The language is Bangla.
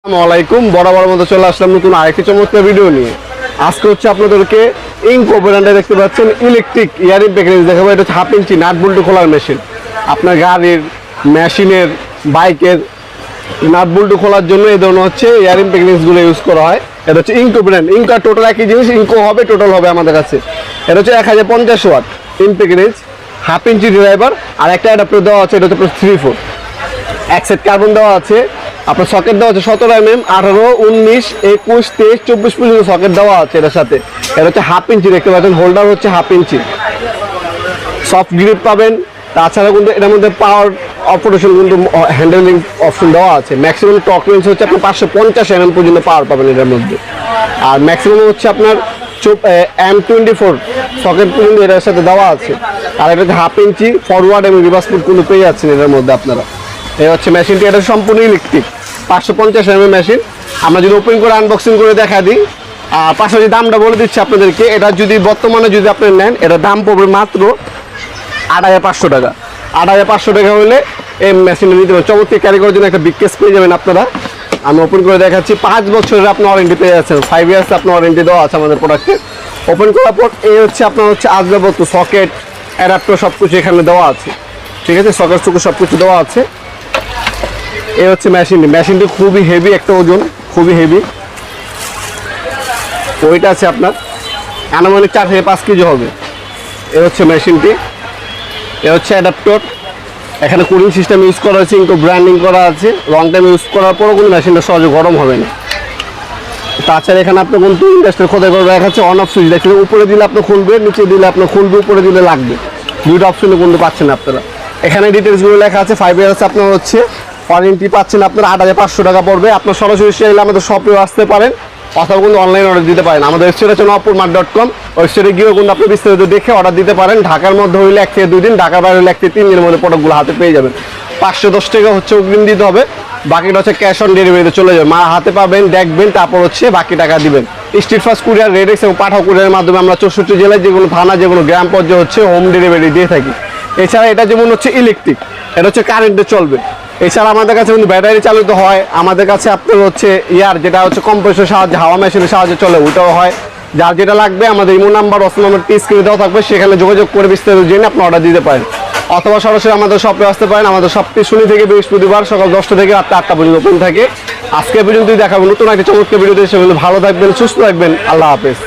আসসালামাইকুম বরাবর মতো চলে আসলাম নতুন আরেকটি চমৎকার ভিডিও নিয়ে। আজকে হচ্ছে আপনাদেরকে ইনকো ব্র্যান্ডে দেখতে পাচ্ছেন ইলেকট্রিক ইয়ারিং প্যাকেজ দেখাবো। এটা হচ্ছে 1/2 ইঞ্চি নাট বল্টু খোলার মেশিন। আপনার গাড়ির, মেশিনের, বাইকের নাট বল্টু খোলার জন্য এই ধরনের হচ্ছে ইয়ারিং প্যাকেজগুলো ইউজ করা হয়। এটা হচ্ছে ইনকো ব্র্যান্ড। ইনকো আর টোটাল একই জিনিস, ইনকো হবে টোটাল হবে আমাদের কাছে। এটা হচ্ছে 1050 watt in package, 1/2 inch driver আর একটা অ্যাডাপ্টার দেওয়া আছে। এটা হচ্ছে 3/4 এক সেট কার্বন দেওয়া আছে। আপনার সকেট দেওয়া আছে 17 mm, 18, 19, 21, 23, 24 পর্যন্ত সকেট দেওয়া আছে এটার সাথে। এটা হচ্ছে 1/2 ইঞ্চি দেখতে পাচ্ছেন, হোল্ডার হচ্ছে 1/2 ইঞ্চি। সফট গ্রিপ পাবেন। তাছাড়া কিন্তু এটার মধ্যে পাওয়ার অপারেশন কিন্তু হ্যান্ডেলিং অপশন দেওয়া আছে। ম্যাক্সিমাম টর্ক রেঞ্জ হচ্ছে আপনার 550 mm পর্যন্ত পাওয়ার পাবেন এটার মধ্যে। আর ম্যাক্সিমাম হচ্ছে আপনার M24 সকেট পর্যন্ত এটার সাথে দেওয়া আছে। আর এটা হচ্ছে 1/2 ইঞ্চি ফরওয়ার্ড এবং রিভার্স পুট কিন্তু পেয়ে যাচ্ছেন এটার মধ্যে আপনারা। এই হচ্ছে মেশিনটি, এটা সম্পূর্ণ ইলেকট্রিক 550 mm মেশিন। আমরা যদি ওপেন করে আনবক্সিং করে দেখা দিই, আর পাশাপাশি দামটা বলে দিচ্ছি আপনাদেরকে। এটা যদি বর্তমানে যদি আপনি নেন, এটা দাম পড়বে মাত্র 8500 টাকা। 8500 টাকা হলে এই মেশিনটা নিতে পারবেন। চমৎকার ক্যারি করার জন্য একটা বিগ কেস পেয়ে যাবেন আপনারা। আমি ওপেন করে দেখাচ্ছি। 5 বছরের আপনার ওয়ারেন্টি পেয়ে যাচ্ছেন। 5 ইয়ার্স আপনার ওয়ারেন্টি দেওয়া আছে আমাদের প্রোডাক্টে। ওপেন করার পর এই হচ্ছে আপনার হচ্ছে আসবাবপত্র, সকেট, অ্যাডাপ্টার সব কিছু এখানে দেওয়া আছে। ঠিক আছে, সকেট সুকেট সব কিছু দেওয়া আছে। এই হচ্ছে মেশিনটি খুবই হেভি, একটা ওজন খুবই হেভি। ওইটা আছে আপনার আনুমানিক 4 থেকে 5 কেজি হবে। এই হচ্ছে মেশিনটি। এ হচ্ছে অ্যাডাপ্টার। এখানে কুলিং সিস্টেম ইউজ করা হয়েছে, ইনকো ব্র্যান্ডিং করা আছে। লং টাইম ইউজ করার পরও কিন্তু মেশিনটা সহজে গরম হবে না। তাছাড়া এখানে আপনার কিন্তু ইন্ডাস্ট্রিয়াল খোদাই করে রাখা আছে। অন অফ সুইচ দেখতে উপরে দিলে আপনার খুলবে, নিচে দিলে আপনার খুলবে, উপরে দিলে লাগবে। দুইটা অপশনে কিন্তু পাচ্ছেন আপনারা। এখানে ডিটেলসগুলো লেখা আছে। 5 ইয়ার্স আপনার হচ্ছে ওয়ারেন্টি পাচ্ছেন আপনার। 8500 টাকা পড়বে। আপনার সরাসরি চাইলে আমাদের শপেও আসতে পারেন, অথবা কিন্তু অনলাইন অর্ডার দিতে পারেন। আমাদের ওয়েবসাইট হচ্ছে nopurmart.com। ওয়েবসাইটে গিয়েও কিন্তু আপনি বিস্তারিত দেখে অর্ডার দিতে পারেন। ঢাকার মধ্যে হইলে 1 থেকে 2 দিন, ঢাকার বাইরে হলে 1 থেকে 3 দিনের মধ্যে প্রোডাক্টগুলো হাতে পেয়ে যাবেন। 510 টাকা হচ্ছে অগ্রিম দিতে হবে, বাকিটা হচ্ছে ক্যাশ অন ডেলিভারিতে চলে যাবে। মা হাতে পাবেন, দেখবেন, তারপর হচ্ছে বাকি টাকা দিবেন। স্ট্রিট ফাস্ট কুরিয়ার, রেডেক্স এবং পাঠাও কুরিয়ারের মাধ্যমে আমরা 64 জেলায় যেগুলো থানা, যেগুলো গ্রাম পর্যায়ে হচ্ছে হোম ডেলিভারি দিয়ে থাকি। এছাড়া এটা যেমন হচ্ছে ইলেকট্রিক, এটা হচ্ছে কারেন্টে চলবে। এছাড়া আমাদের কাছে কিন্তু ব্যাটারি চালিত হয়। আমাদের কাছে আপনার হচ্ছে যেটা হচ্ছে কম্প্রেসরের সাহায্যে, হাওয়া মেশিনের সাহায্যে চলে, ওটাও হয়। যার যেটা লাগবে আমাদের ইমো নাম্বার, হোয়াটসঅ্যাপ নাম্বার স্ক্রিনে দেওয়া থাকবে, সেখানে যোগাযোগ করে বিস্তারিত জেনে আপনি অর্ডার দিতে পারেন। অথবা সরাসরি আমাদের শপে আসতে পারেন। আমাদের শপটি শনি থেকে বৃহস্পতিবার সকাল 10টা থেকে রাত 8টা পর্যন্ত ওপেন থাকে। আজকে পর্যন্তই দেখাবো নতুন একটা চমৎকার ভিডিওতে। সেগুলো ভালো থাকবেন, সুস্থ থাকবেন। আল্লাহ হাফেজ।